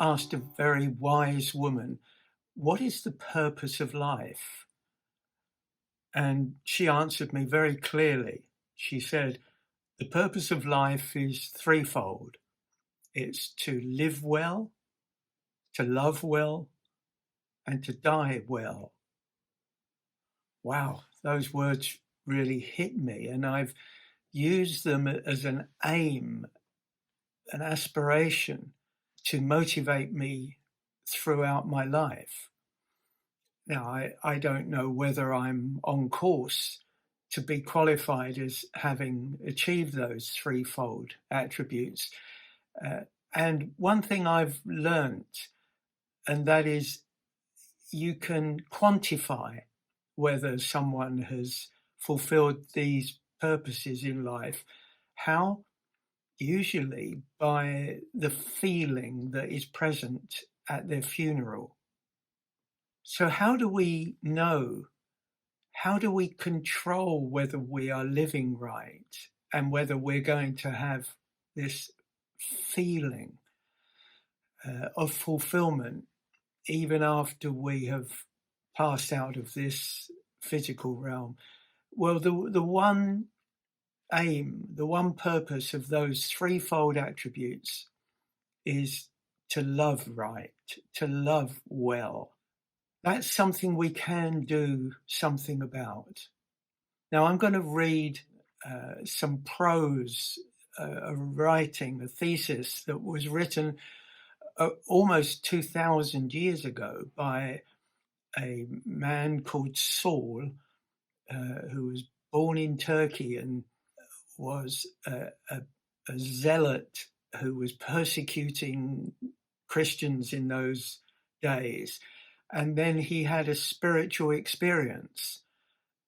asked a very wise woman, "What is the purpose of life?" And she answered me very clearly. She said, "The purpose of life is threefold. It's to live well, to love well, and to die well." Wow, those words really hit me, and I've used them as an aim, an aspiration to motivate me throughout my life. Now, I don't know whether I'm on course to be qualified as having achieved those threefold attributes. Uh, and one thing I've learnt, and that is you can quantify whether someone has fulfilled these purposes in life. How? Usually by the feeling that is present at their funeral. So how do we know? How do we control whether we are living right and whether we're going to have this feeling of fulfillment even after we have passed out of this physical realm? Well, the one aim, the one purpose of those threefold attributes is to love right, to love well. That's something we can do something about. Now, I'm going to read some prose, a writing, a thesis that was written almost 2,000 years ago by a man called Saul, who was born in Turkey and was a zealot who was persecuting Christians in those days. And then he had a spiritual experience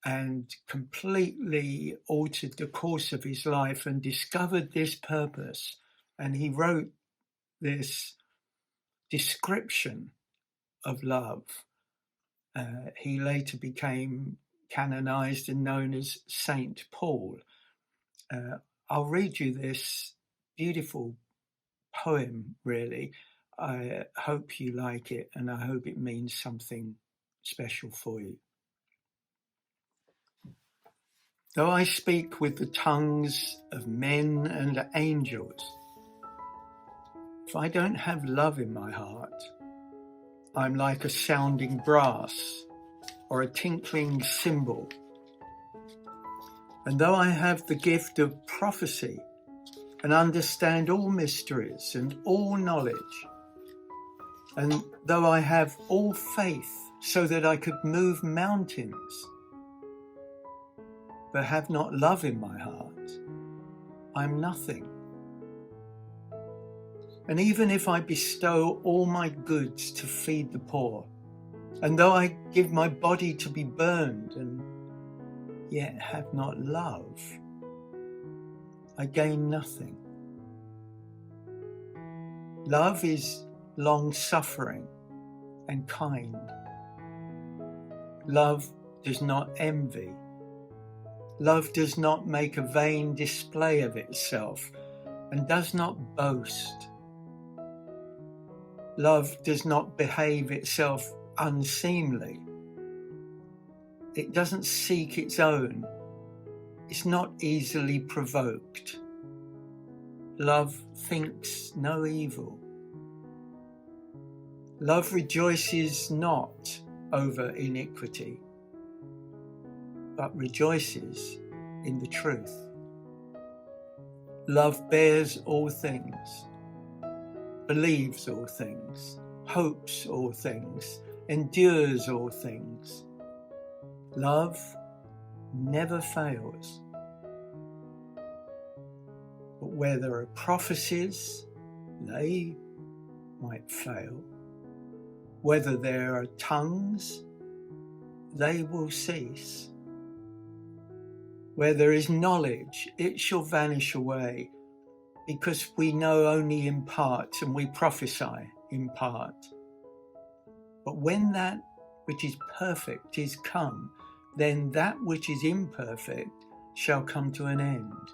and completely altered the course of his life and discovered this purpose. And he wrote this description of love. He later became canonized and known as Saint Paul. I'll read you this beautiful poem, really. I hope you like it, and I hope it means something special for you. Though I speak with the tongues of men and angels, if I don't have love in my heart, I'm like a sounding brass or a tinkling cymbal. And though I have the gift of prophecy and understand all mysteries and all knowledge, and though I have all faith so that I could move mountains, but have not love in my heart, I'm nothing. And even if I bestow all my goods to feed the poor, and though I give my body to be burned and yet have not love, I gain nothing. Love is long-suffering and kind. Love does not envy. Love does not make a vain display of itself and does not boast. Love does not behave itself unseemly. It doesn't seek its own. It's not easily provoked. Love thinks no evil. Love rejoices not over iniquity, but rejoices in the truth. Love bears all things, believes all things, hopes all things, endures all things. Love never fails. But where there are prophecies, they might fail. Whether there are tongues, they will cease. Where there is knowledge, it shall vanish away, because we know only in part and we prophesy in part. But when that which is perfect is come, then that which is imperfect shall come to an end.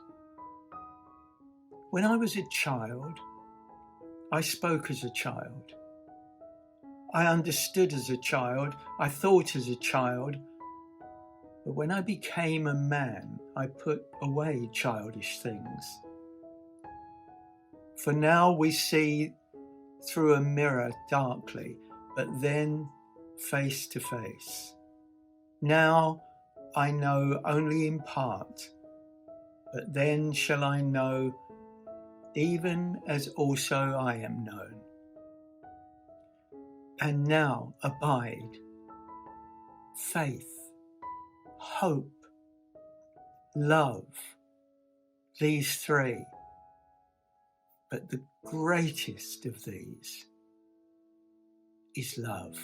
When I was a child, I spoke as a child. I understood as a child. I thought as a child. But when I became a man, I put away childish things. For now we see through a mirror darkly, but then face to face. Now I know only in part, but then shall I know, even as also I am known. And now abide faith, hope, love, these three. But the greatest of these is love.